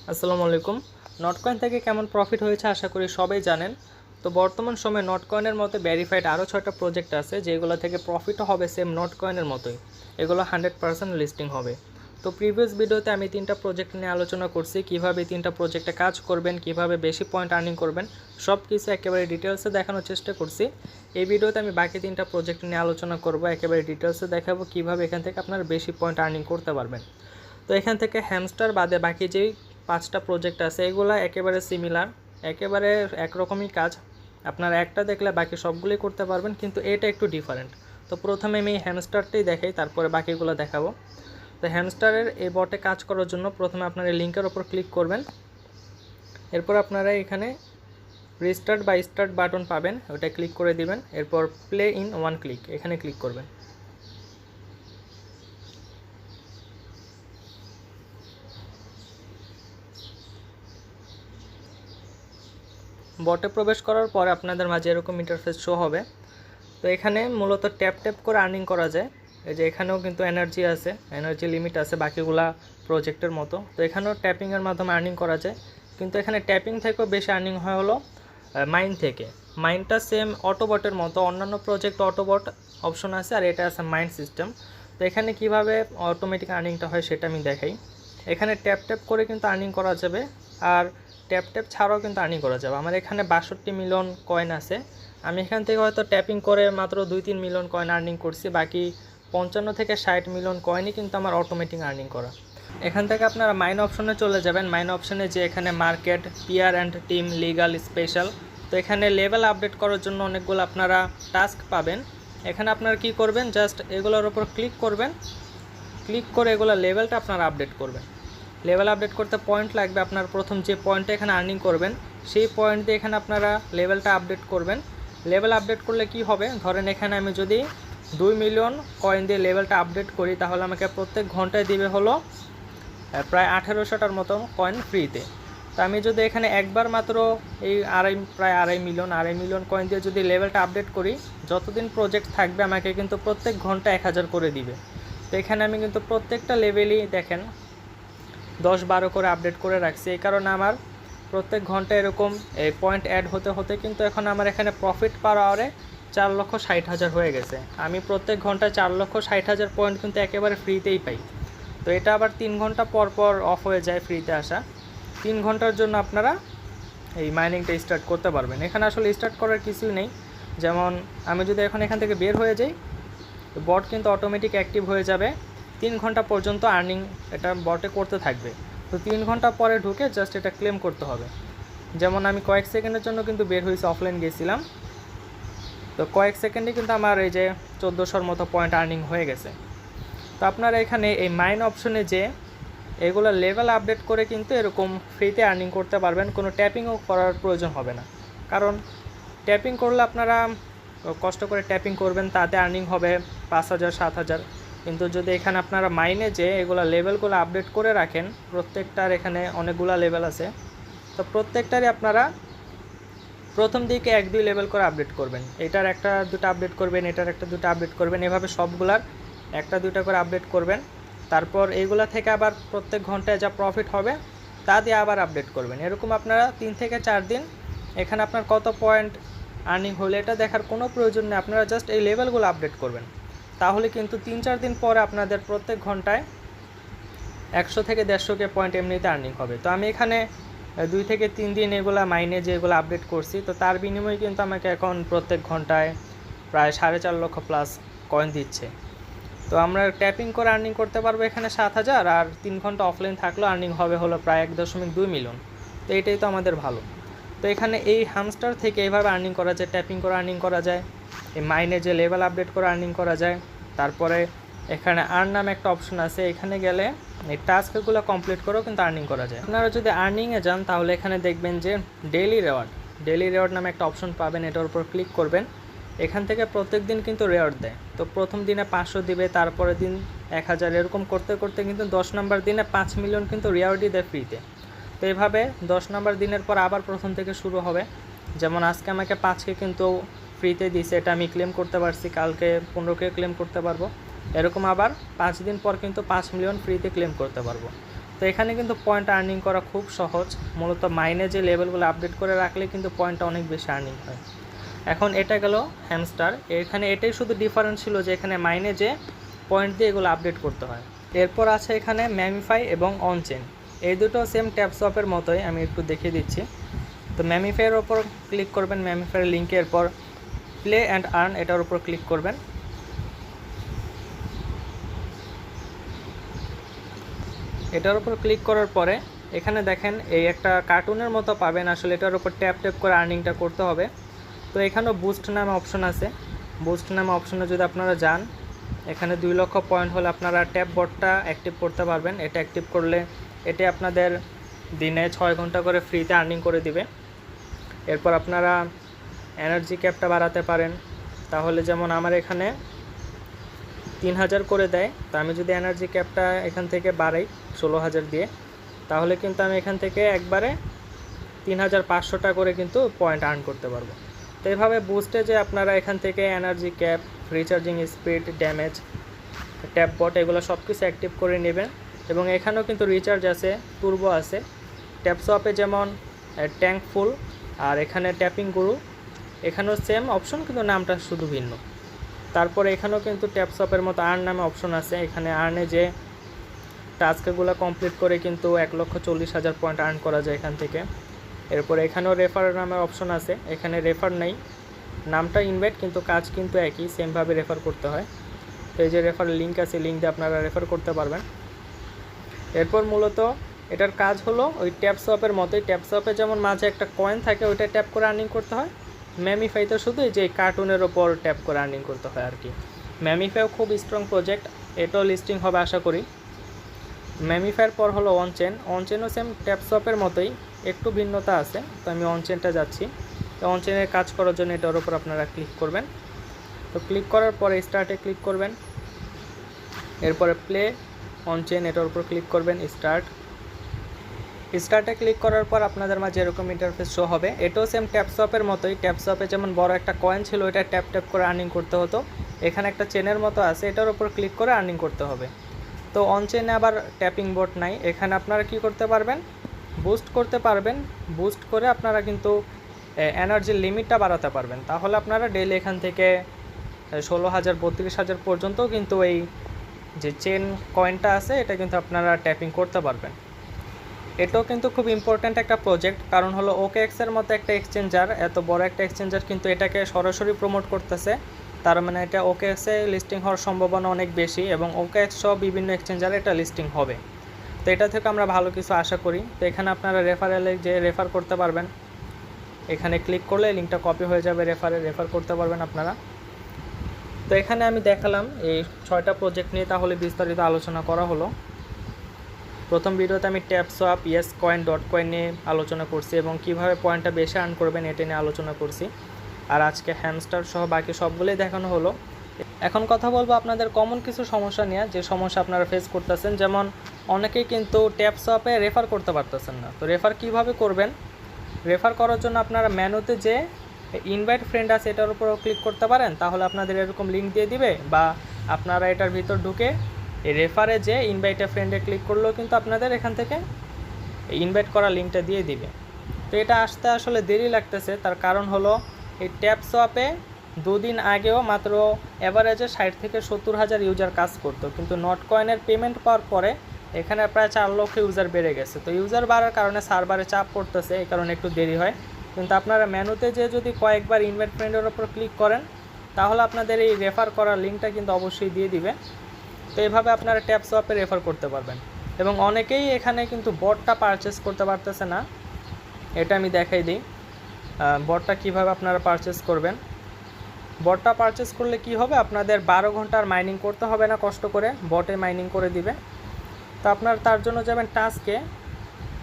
আসসালামু আলাইকুম। নটকয়েন থেকে কেমন প্রফিট হয়েছে আশা করি সবাই জানেন। তো বর্তমান সময়ে নটকয়েনের মতো ভেরিফাইড আরও 6টা প্রজেক্ট আছে যেগুলো থেকে প্রফিটও হবে সেম নটকয়েনের মতোই। এগুলো 100% লিস্টিং হবে। তো প্রিভিয়াস ভিডিওতে আমি 3টা প্রজেক্ট নিয়ে আলোচনা করছি, কীভাবে 3টা প্রজেক্টে কাজ করবেন, কিভাবে বেশি পয়েন্ট আর্নিং করবেন, সব কিছু একেবারে ডিটেলসে দেখানোর চেষ্টা করছি। এই ভিডিওতে আমি বাকি 3টা প্রজেক্ট নিয়ে আলোচনা করব, একেবারে ডিটেলসে দেখাবো কীভাবে এখান থেকে আপনারা বেশি পয়েন্ট আর্নিং করতে পারবেন। তো এখান থেকে হ্যামস্টার বাদে বাকি যেই 5টা প্রজেক্ট আছে এগুলো একেবারে সিমিলার, একেবারে একরকমই কাজ। আপনারা একটা দেখলে বাকি সবগুলোই করতে পারবেন, কিন্তু এটা একটু ডিফারেন্ট। তো প্রথমে আমি হ্যামস্টারটাই দেখাই, তারপরে বাকিগুলো দেখাবো। তো হ্যামস্টারের এই বটে কাজ করার জন্য প্রথমে আপনারা এই লিঙ্কের ওপর ক্লিক করবেন। এরপর আপনারা এখানে রিস্টার্ট বা স্টার্ট বাটন পাবেন, ওটা ক্লিক করে দিবেন। এরপর প্লে ইন ওয়ান ক্লিক এখানে ক্লিক করবেন। বটে প্রবেশ করার পর আপনাদের মাঝে এরকম ইন্টারফেস শো হবে। তো এখানে মূলত ট্যাপ ট্যাপ করে আর্নিং করা যায়। এই যে এখানেও কিন্তু এনার্জি আছে, এনার্জি লিমিট আছে বাকিগুলা প্রজেক্টের মতো। তো এখানেও ট্যাপিংয়ের মাধ্যমে আর্নিং করা যায়, কিন্তু এখানে ট্যাপিং থেকেও বেশি আর্নিং হয় হলো মাইন থেকে। মাইনটা সেম অটোবটের মতো, অন্যান্য প্রজেক্ট অটোবট অপশন আছে আর এটা আছে মাইন সিস্টেম। তো এখানে কিভাবে অটোমেটিক আর্নিংটা হয় সেটা আমি দেখাই। এখানে ট্যাপ ট্যাপ করে কিন্তু আর্নিং করা যাবে, আর ট্যাপ ট্যাপ ছাড়াও কিন্তু আর্নিং করা যাবে। আমার এখানে 62 মিলিয়ন কয়েন আছে, আমি এখান থেকে হয়তো ট্যাপিং করে মাত্র 2-3 মিলিয়ন কয়েন আর্নিং করছি, বাকি 55 থেকে 60 মিলিয়ন কয়েনই কিন্তু আমার অটোমেটিক আর্নিং করা। এখান থেকে আপনারা মাইন অপশনে চলে যাবেন। মাইন অপশনে যে এখানে market, peer and team, legal, special. তো এখানে লেভেল আপডেট করার জন্য অনেকগুলো আপনারা টাস্ক পাবেন। এখানে আপনারা কি করবেন, জাস্ট এগুলোর ওপর ক্লিক করবেন। ক্লিক করে এগুলো লেভেলটা আপনারা আপডেট করবেন। লেভেল আপডেট করতে পয়েন্ট লাগবে, আপনার প্রথম যে পয়েন্টটা এখানে আর্নিং করবেন সেই পয়েন্ট দিয়ে এখানে আপনারা লেভেলটা আপডেট করবেন। লেভেল আপডেট করলে কি হবে, ধরেন এখানে আমি যদি 2 মিলিয়ন কয়েন দিয়ে লেভেলটা আপডেট করি তাহলে আমাকে প্রত্যেক ঘন্টায় দিবে হলো প্রায় 1800টার মতো কয়েন ফ্রিতে। তো আমি যদি এখানে একবার মাত্র এই প্রায় আড়াই মিলিয়ন কয়েন দিয়ে যদি লেভেলটা আপডেট করি, যতদিন প্রজেক্ট থাকবে আমাকে কিন্তু প্রত্যেক ঘন্টা 1000 করে দিবে। তো এখানে আমি কিন্তু প্রত্যেকটা লেভেলই দেখেন 10-12 করে আপডেট করে রাখছি, এই কারণে আমার প্রত্যেক ঘন্টা এরকম এই পয়েন্ট অ্যাড হতে হতে কিন্তু এখন আমার এখানে প্রফিট পার আওয়ারে 4,60,000 হয়ে গেছে। আমি প্রত্যেক ঘন্টায় 4,60,000 পয়েন্ট কিন্তু একেবারে ফ্রিতেই পাই। তো এটা আবার 3 ঘন্টা পর পর অফ হয়ে যায় ফ্রিতে আসা। 3 ঘন্টার জন্য আপনারা এই মাইনিংটা স্টার্ট করতে পারবেন। এখানে আসলে স্টার্ট করার কিছুই নেই। যেমন আমি যদি এখন এখান থেকে বের হয়ে যাই, বট কিন্তু অটোমেটিক অ্যাক্টিভ হয়ে যাবে। 3 ঘন্টা পর্যন্ত আর্নিং এটা বটে করতে থাকবে। তো 3 ঘন্টা পরে ঢুকে জাস্ট এটা ক্লেম করতে হবে। যেমন আমি কয়েক সেকেন্ডের জন্য কিন্তু বের হয়েছি, অফলাইন গেছিলাম। তো কয়েক সেকেন্ডে কিন্তু আমার এই যে 1400-র মতো পয়েন্ট আর্নিং হয়ে গেছে। তো আপনারা এখানে এই মাইন অপশনে যে এগুলো লেভেল আপডেট করে কিন্তু এরকম ফ্রিতে আর্নিং করতে পারবেন, কোনো ট্যাপিংও করার প্রয়োজন হবে না। কারণ ট্যাপিং করলে আপনারা কষ্ট করে ট্যাপিং করবেন, তাতে আর্নিং হবে 5,000-7,000। কিন্তু যদি এখানে আপনারা মাইনে যে এগুলো লেভেলগুলো আপডেট করে রাখেন, প্রত্যেকটার এখানে অনেকগুলো লেভেল আছে, তো প্রত্যেকটারই আপনারা প্রথম দিকে 1-2 লেভেল করে আপডেট করবেন। এটার 1-2টা আপডেট করবেন, এটার 1-2টা আপডেট করবেন, এভাবে সবগুলার 1-2টা করে আপডেট করবেন। তারপর এইগুলা থেকে আবার প্রত্যেক ঘন্টায় যা প্রফিট হবে তা দিয়ে আবার আপডেট করবেন। এরকম আপনারা 3 থেকে 4 দিন এখানে আপনার কত পয়েন্ট আর্নিং হলে এটা দেখার কোনো প্রয়োজন নেই, আপনারা জাস্ট এই লেভেলগুলো আপডেট করবেন। তাহলে কিন্তু 3-4 দিন পরে আপনাদের প্রত্যেক ঘন্টায় 100 থেকে 150 পয়েন্ট এমনিতে আর্নিং হবে। তো আমি এখানে 2 থেকে 3 দিন এগুলা মাইনে যেগুলো আপডেট করছি, তো তার বিনিময়ে কিন্তু আমাকে এখন প্রত্যেক ঘন্টায় প্রায় 4.5 লক্ষ প্লাস কয়েন দিচ্ছে। তো আমরা ট্যাপিং করে আর্নিং করতে পারবো এখানে 7,000, আর 3 ঘন্টা অফলাইন থাকলেও আর্নিং হবে হলো প্রায় 1.2 মিলিয়ন। তো এটাই তো আমাদের ভালো। তো এখানে এই হামস্টার থেকে এইভাবে আর্নিং করা যায়, ট্যাপিং করে আর্নিং করা যায়, এই মাইনে যে লেভেল আপডেট করে আর্নিং করা যায়। তারপরে এখানে আর্ন নামে একটা অপশন আছে, এখানে গেলে এই টাস্কগুলো কমপ্লিট করেও কিন্তু আর্নিং করা যায়। আপনারা যদি আর্নিংয়ে যান তাহলে এখানে দেখবেন যে ডেইলি রেওয়ার্ড নামে একটা অপশন পাবেন, এটার উপর ক্লিক করবেন। এখান থেকে প্রত্যেক দিন কিন্তু রেওয়ার্ড দেয়। তো প্রথম দিনে 500 দিবে, তারপরে দিন 1000, এরকম করতে করতে কিন্তু 10 নম্বর দিনে 5 মিলিয়ন কিন্তু রেওয়ার্ডই দেয় ফ্রিতে। তো এইভাবে 10 নম্বর দিনের পর আবার প্রথম থেকে শুরু হবে। যেমন আজকে আমাকে 5কে কিন্তু ফ্রিতে দিয়েছে, এটা আমি ক্লেম করতে পারছি, কালকে 15কে ক্লেম করতে পারবো। এরকম আবার 5 দিন পর কিন্তু 5 মিলিয়ন ফ্রিতে ক্লেম করতে পারবো। তো তো এখানে কিন্তু পয়েন্ট আর্নিং করা খুব সহজ, মূলত মাইনে যে লেভেলগুলো আপডেট করে রাখলে কিন্তু পয়েন্টটা অনেক বেশি আর্নিং হয়। এখন এটা গেল হ্যামস্টার, এখানে এটাই শুধু ডিফারেন্স ছিল যে এখানে মাইনে যে পয়েন্ট দিয়ে এগুলো আপডেট করতে হয়। এরপর আছে এখানে ম্যামিফাই এবং অনচেন, এই দুটো সেম ট্যাপসপের মতোই, আমি একটু দেখিয়ে দিচ্ছি। তো ম্যামিফাইয়ের ওপর ক্লিক করবেন, ম্যামিফাইয়ের লিঙ্কে, এরপর প্লে অ্যান্ড আর্ন এটার উপর ক্লিক করবেন। এটার উপর ক্লিক করার পরে এখানে দেখেন এই একটা কার্টুনের মতো পাবেন, আসলে এটার উপর ট্যাপ ট্যাপ করে আর্নিংটা করতে হবে। তো এখানেও বুস্ট নামে অপশন আছে, বুস্ট নামে অপশনে যদি আপনারা যান, এখানে 2 লক্ষ পয়েন্ট হলে আপনারা ট্যাপ বটটা অ্যাক্টিভ করতে পারবেন। এটা অ্যাক্টিভ করলে এটি আপনাদের দিনে 6 ঘন্টা করে ফ্রিতে আর্নিং করে দিবে। এরপর আপনারা এনার্জি ক্যাপটা বাড়াতে পারেন, তাহলে যেমন আমার এখানে 3000 করে দেয়, তো আমি যদি এনার্জি ক্যাপটা এখান থেকে বাড়াই 16000 দিয়ে, তাহলে কিন্তু আমি এখান থেকে একবারে 3500টা করে কিন্তু পয়েন্ট আর্ন করতে পারবো। তো এইভাবে বুস্টে যে আপনারা এখান থেকে energy cap, recharging speed, damage, tap bot এগুলো সব কিছু অ্যাক্টিভ করে নেবেন। এবং এখানেও কিন্তু রিচার্জ আছে, তুর্বো আছে, ট্যাপসপে যেমন ট্যাঙ্ক ফুল, আর এখানে ট্যাপিং গুরু, এখানেও সেম অপশন কিন্তু নামটা শুধু ভিন্ন। তারপরে এখানেও কিন্তু ট্যাপসপের মতো আর্ন নামে অপশন আছে, এখানে আর্নে যে টাস্কগুলো কমপ্লিট করে কিন্তু 1,40,000 পয়েন্ট আর্ন করা যায় এখান থেকে। এরপরে এখানেও রেফার নামের অপশন আছে, এখানে রেফার নেই, নামটা ইনভাইট কিন্তু কাজ কিন্তু একই, সেমভাবে রেফার করতে হয়। তো এই যে রেফার লিঙ্ক আছে, লিঙ্ক দিয়ে আপনারা রেফার করতে পারবেন। এরপর মূলত এটার কাজ হলো ওই ট্যাপসপের মতোই, ট্যাপসপে যেমন মাঝে একটা কয়েন থাকে ওইটা ট্যাপ করে আর্নিং করতে হয়, ম্যামিফাইতে শুধু এই যে কার্টুনের ওপর ট্যাপ করে আর্নিং করতে হয় আর কি। ম্যামিফাইও খুব স্ট্রং প্রজেক্ট, এটাও লিস্টিং হবে আশা করি। ম্যামিফাইয়ের পর হলো অনচেন, অনচেনও সেম ট্যাপসপের মতোই, একটু ভিন্নতা আছে। তো আমি অনচেনটা যাচ্ছি, তো অনচেনের কাজ করার জন্য এটার উপর আপনারা ক্লিক করবেন। তো ক্লিক করার পরে স্টার্টে ক্লিক করবেন, এরপরে প্লে অনচেন এটার উপর ক্লিক করবেন, স্টার্টে ক্লিক করার পর আপনাদের মাঝে এরকম ইন্টারফেস শো হবে। এটাও সেম ট্যাপসপের মতোই, ট্যাপসপে যেমন বড় একটা কয়েন ছিল ওইটা ট্যাপ ট্যাপ করে আর্নিং করতে হতো, এখানে একটা চেনের মতো আছে, এটার উপর ক্লিক করে আর্নিং করতে হবে। তো অনচেনে আবার ট্যাপিং বোট নাই, এখানে আপনারা কি করতে পারবেন, বুস্ট করতে পারবেন, বুস্ট করে আপনারা কিন্তু এনার্জির লিমিটটা বাড়াতে পারবেন, তাহলে আপনারা ডেইলি এখান থেকে 16,000 32,000 পর্যন্তও কিন্তু এই যে চেন কয়েনটা আছে এটা কিন্তু আপনারা ট্যাপিং করতে পারবেন। এটাও কিন্তু খুব ইম্পর্ট্যান্ট একটা প্রজেক্ট, কারণ হলো OKX-এর মতো একটা এক্সচেঞ্জার, এত বড় একটা এক্সচেঞ্জার কিন্তু এটাকে সরাসরি প্রমোট করতেছে, তার মানে এটা OKX-এ লিস্টিং হওয়ার সম্ভাবনা অনেক বেশি, এবং OKX সহ বিভিন্ন এক্সচেঞ্জারে এটা লিস্টিং হবে। তো এটা থেকে আমরা ভালো কিছু আশা করি। তো এখানে আপনারা রেফারেলে যে রেফার করতে পারবেন, এখানে ক্লিক করলে লিঙ্কটা কপি হয়ে যাবে, রেফার করতে পারবেন আপনারা। তো এখানে আমি দেখালাম এই 6টা প্রজেক্ট নিয়ে, তাহলে বিস্তারিত আলোচনা করা হলো। প্রথম ভিডিওতে আমি ট্যাপসপ, YesCoin.coin নিয়ে আলোচনা করছি এবং কিভাবে পয়েন্টটা বেশি আর্ন করবেন এটা নিয়ে আলোচনা করছি, আর আজকে হ্যামস্টার সহ বাকি সবগুলোই দেখানো হলো। এখন কথা বলবো আপনাদের কমন কিছু সমস্যা নিয়ে, যে সমস্যা আপনারা ফেস করতেছেন, যেমন অনেকেই কিন্তু ট্যাপসপে রেফার করতে পারতেছেন না। তো রেফার কিভাবে করবেন, রেফার করার জন্য আপনারা মেনুতে যে ইনভাইট ফ্রেন্ড আছে এটার উপর ক্লিক করতে পারেন, তাহলে আপনাদের এরকম লিঙ্ক দিয়ে দিবে, বা আপনারা এটার ভিতর ঢুকে এই রেফারে যে ইনভাইটে ফ্রেন্ডে ক্লিক করলেও কিন্তু আপনাদের এখান থেকে ইনভাইট করা লিঙ্কটা দিয়ে দিবে। তো এটা আসতে আসলে দেরি লাগতেছে, তার কারণ হলো এই ট্যাপসপে 2 দিন আগেও মাত্র অ্যাভারেজে 60 থেকে 70,000 ইউজার কাজ করতো, কিন্তু নটকয়েনের পেমেন্ট পাওয়ার পরে এখানে প্রায় 4 লক্ষ ইউজার বেড়ে গেছে। তো ইউজার বাড়ার কারণে সার্ভারে চাপ পড়তেছে, এই কারণে একটু দেরি হয়। কিন্তু আপনারা মেনুতে যে যদি কয়েকবার ইনভাইট ফ্রেন্ডের ওপর ক্লিক করেন, তাহলে আপনাদের এই রেফার করার লিঙ্কটা কিন্তু অবশ্যই দিয়ে দিবে। তো এইভাবে আপনারা ট্যাপসপে রেফার করতে পারবেন। এবং অনেকেই এখানে কিন্তু বটটা পারচেস করতে পারতেছে না, এটা আমি দেখাই দিই বটটা কিভাবে আপনারা পারচেস করবেন। বটটা পারচেস করলে কি হবে, আপনাদের 12 ঘন্টার মাইনিং করতে হবে না, কষ্ট করে বটে মাইনিং করে দিবে। তো আপনার তার জন্য যাবেন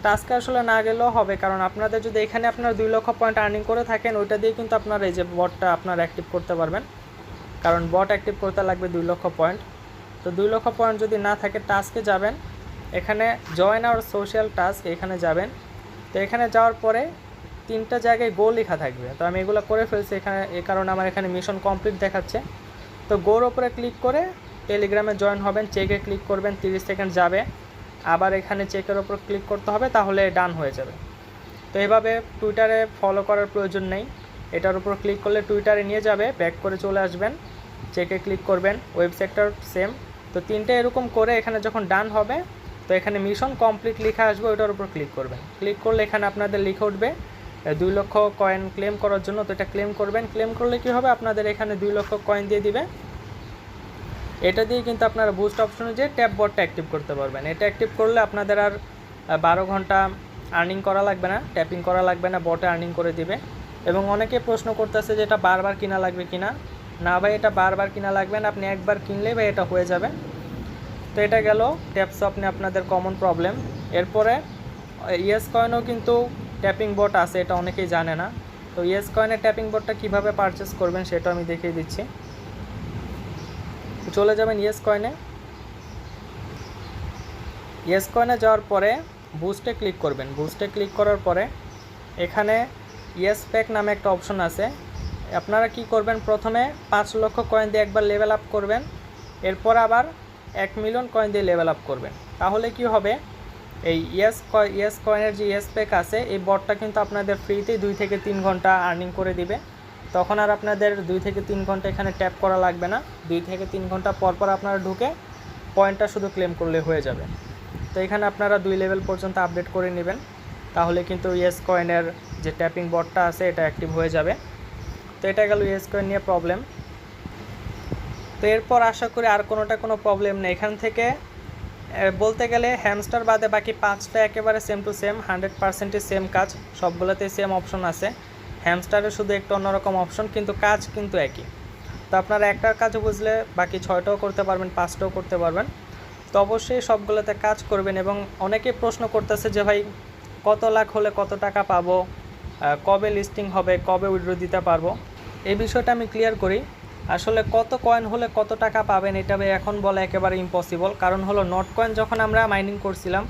টাস্কে আসলে না গেলেও হবে, কারণ আপনাদের যদি এখানে আপনার 2 লক্ষ পয়েন্ট আর্নিং করে থাকেন, ওইটা দিয়ে কিন্তু আপনারা এই যে বটটা আপনার অ্যাক্টিভ করতে পারবেন, কারণ বট অ্যাক্টিভ করতে লাগবে 2 লক্ষ পয়েন্ট। তো 2 লক্ষ পয়েন্ট যদি না থাকে, টাস্কে যাবেন, এখানে জয়েন আওয়ার সোশ্যাল টাস্ক এখানে যাবেন। তো এখানে যাওয়ার পরে 3টা জায়গায় গো লেখা থাকবে, তো আমি এগুলো করে ফেলছি এখানে, এই কারণে আমার এখানে মিশন কমপ্লিট দেখাচ্ছে। তো গোর ওপরে ক্লিক করে টেলিগ্রামে জয়েন হবেন, চেকে ক্লিক করবেন, 30 সেকেন্ড যাবে, আবার এখানে চেকের ওপর ক্লিক করতে হবে, তাহলে ডান হয়ে যাবে। তো এইভাবে টুইটারে ফলো করার প্রয়োজন নেই, এটার উপর ক্লিক করলে টুইটারে নিয়ে যাবে, ব্যাক করে চলে আসবেন, চেকে ক্লিক করবেন, ওয়েবসাইটটার সেম। তো তিনটে এরকম করে এখানে যখন ডান হবে, তো এখানে মিশন কমপ্লিট লেখা আসবে, ওইটার উপর ক্লিক করবেন। ক্লিক করলে এখানে আপনাদের লিখে উঠবে 2 লক্ষ কয়েন ক্লেম করার জন্য। তো এটা ক্লেম করবেন। ক্লেম করলে কী হবে, আপনাদের এখানে 2 লক্ষ কয়েন দিয়ে দিবে। এটা দিয়ে কিন্তু আপনারা বুস্ট অপশনে যে ট্যাপ বটটা অ্যাক্টিভ করতে পারবেন। এটা অ্যাক্টিভ করলে আপনাদের আর 12 ঘন্টা আর্নিং করা লাগবে না, ট্যাপিং করা লাগবে না, বটে আর্নিং করে দিবে। এবং অনেকে প্রশ্ন করতেছে যে এটা বারবার কিনা লাগবে কিনা। না ভাই, এটা বারবার কিনা লাগবে না, আপনি একবার কিনলেই ভাই এটা হয়ে যাবে। তো এটা গেল ট্যাপসপ নিয়ে আপনাদের কমন প্রবলেম। এরপরে ইয়েস কয়েনও কিন্তু ট্যাপিং বট আছে, এটা অনেকেই জানে না। তো ইয়েস কয়েনের ট্যাপিং বটটা কীভাবে পারচেস করবেন সেটা আমি দেখিয়ে দিচ্ছি। চলে যাবেন ইয়েস কয়েনে। ইয়েস কয়েনে যাওয়ার পরে বুস্টে ক্লিক করবেন। বুস্টে ক্লিক করার পরে এখানে ইয়েস প্যাক নামে একটা অপশন আছে। আপনারা কি করবেন, প্রথমে 5 লক্ষ কয়েন দিয়ে একবার লেভেল আপ করবেন, এরপর আবার 1 মিলিয়ন কয়েন দিয়ে লেভেল আপ করবেন। তাহলে কি হবে, এই ইয়েস কয়েনের যে ইয়েস প্যাক আছে, এই বটটা কিন্তু আপনাদের ফ্রিতেই 2 থেকে 3 ঘন্টা আর্নিং করে দিবে। তখন আর আপনাদের 2 থেকে 3 ঘন্টা এখানে ট্যাপ করা লাগবে না। 2 থেকে 3 ঘন্টা পর পর আপনারা ঢুকে পয়েন্টটা শুধু ক্লেম করলে হয়ে যাবে। তো এখানে আপনারা 2 লেভেল পর্যন্ত আপডেট করে নেবেন, তাহলে কিন্তু ইয়েস কয়েনের যে ট্যাপিং বটটা আছে এটা অ্যাক্টিভ হয়ে যাবে। তো এটা গেল ইয়েস কয়েন নিয়ে প্রবলেম। তো এরপর আশা করি আর কোনো প্রবলেম নেই। এখান থেকে বলতে গেলে হ্যামস্টার বাদে বাকি 5টা একেবারে সেম টু সেম, 100%ই সেম কাজ, সবগুলোতেই সেম অপশন আছে। হ্যামস্টারে শুধু একটু অন্যরকম অপশন, কিন্তু কাজ কিন্তু একই। তো আপনারা একটার কাজ বুঝলে বাকি 6টাও করতে পারবেন, 5টাও করতে পারবেন। তো অবশ্যই সবগুলোতে কাজ করবেন। এবং অনেকে প্রশ্ন করতেছে যে ভাই কত লাখ হলে কত টাকা পাবো, কবে লিস্টিং হবে, কবে উইথড্র দিতে পারবো, এই বিষয়টা আমি ক্লিয়ার করি। আসলে কত কয়েন হলে কত টাকা পাবেন এটা এখন বলা একেবারে ইম্পসিবল। কারণ হলো নট কয়েন যখন আমরা মাইনিং করছিলাম,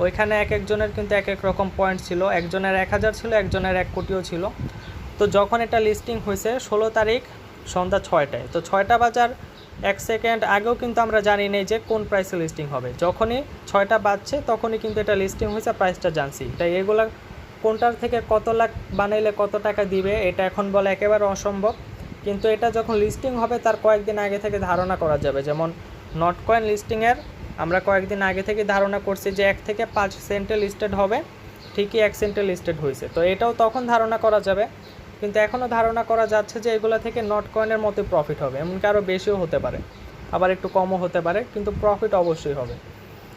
ওইখানে এক একজনের কিন্তু এক এক রকম পয়েন্ট ছিল, একজনের 1000 ছিল, একজনের 1 কোটিও ছিল। তো যখন এটা লিস্টিং হয়েছে 16 তারিখ সন্ধ্যা 6টায়, তো 6টা বাজার 1 সেকেন্ড আগেও কিন্তু আমরা জানি নেই যে কোন প্রাইসে লিস্টিং হবে। যখনই 6টা বাজছে তখনই কিন্তু এটা লিস্টিং হয়েছে, প্রাইসটা জানছি। তাই এগুলা কোনটার থেকে কত লাখ বানাইলে কত টাকা দিবে এটা এখন বলা একেবারে অসম্ভব। কিন্তু এটা যখন লিস্টিং হবে তার কয়েকদিন আগে থেকে ধারণা করা যাবে। যেমন নট কয়েন লিস্টিংয়ের আমরা কয়েকদিন আগে থেকে ধারণা করছি যে 1 থেকে 5 সেন্টে লিস্টেড হবে, ঠিকই 1 সেন্টে লিস্টেড হয়েছে। তো এটাও তখন ধারণা করা যাবে, কিন্তু এখনও ধারণা করা যাচ্ছে যে এগুলো থেকে নট কয়েনের মতো প্রফিট হবে, এমনকি আরও বেশিও হতে পারে, আবার একটু কমও হতে পারে, কিন্তু প্রফিট অবশ্যই হবে।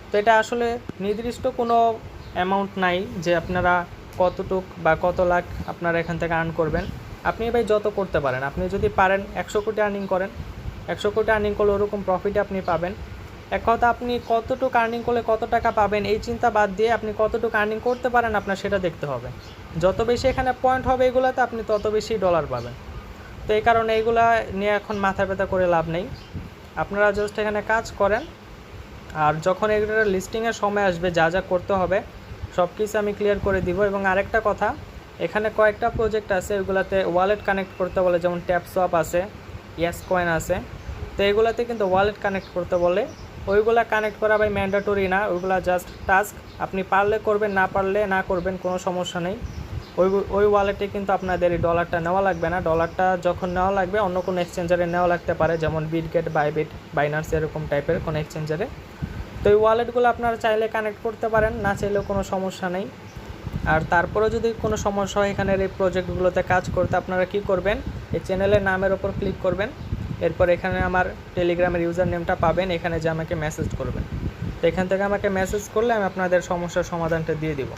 তো এটা আসলে নির্দিষ্ট কোনো অ্যামাউন্ট নাই যে আপনারা কতটুক বা কত লাখ আপনারা এখান থেকে আর্ন করবেন। আপনি ভাই যত করতে পারেন, আপনি যদি পারেন 100 কোটি আর্নিং করেন, 100 কোটি আর্নিং করলে ওরকম প্রফিট আপনি পাবেন। এক কথা, আপনি কতটুকু আর্নিং করলে কত টাকা পাবেন এই চিন্তা বাদ দিয়ে আপনি কতটুকু আর্নিং করতে পারেন আপনার সেটা দেখতে হবে। যত বেশি এখানে পয়েন্ট হবে এগুলোতে আপনি তত বেশি ডলার পাবেন। তো এই কারণে এইগুলা নিয়ে এখন মাথা ব্যথা করে লাভ নেই, আপনারা জাস্ট এখানে কাজ করেন। আর যখন এগুলোর লিস্টিংয়ের সময় আসবে যা যা করতে হবে সব কিছু আমি ক্লিয়ার করে দিব। এবং আরেকটা কথা, এখানে কয়েকটা প্রজেক্ট আছে, ওইগুলোতে ওয়ালেট কানেক্ট করতে বলে, যেমন ট্যাপসপ আছে, ইয়েস কয়েন আছে। তো এগুলাতে কিন্তু ওয়ালেট কানেক্ট করতে বলে, ওইগুলা কানেক্ট করা ভাই ম্যান্ডেটরি না, ওইগুলা জাস্ট টাস্ক, আপনি পারলে করবেন, না পারলে না করবেন, কোনো সমস্যা নেই। ওই ওয়ালেটে কিন্তু আপনাদের এই ডলারটা নেওয়া লাগবে না। ডলারটা যখন নেওয়া লাগবে অন্য কোনো এক্সচেঞ্জারে নেওয়া লাগতে পারে, যেমন বিটগেট, বাইবিট, বাইনান্স এরকম টাইপের কোনো এক্সচেঞ্জারে। তো এই ওয়ালেটগুলো আপনারা চাইলে কানেক্ট করতে পারেন, না চাইলেও কোনো সমস্যা নেই। আর তারপরে যদি কোনো সমস্যা হয় এখানের এই প্রজেক্টগুলোতে কাজ করতে, আপনারা কি করবেন, এই চ্যানেলের নামের ওপর ক্লিক করবেন, এরপর এখানে আমার টেলিগ্রামের ইউজার নেমটা পাবেন, এখানে যে আমাকে মেসেজ করবেন। তো এখান থেকে আমাকে মেসেজ করলে আমি আপনাদের সমস্যার সমাধানটা দিয়ে দিব।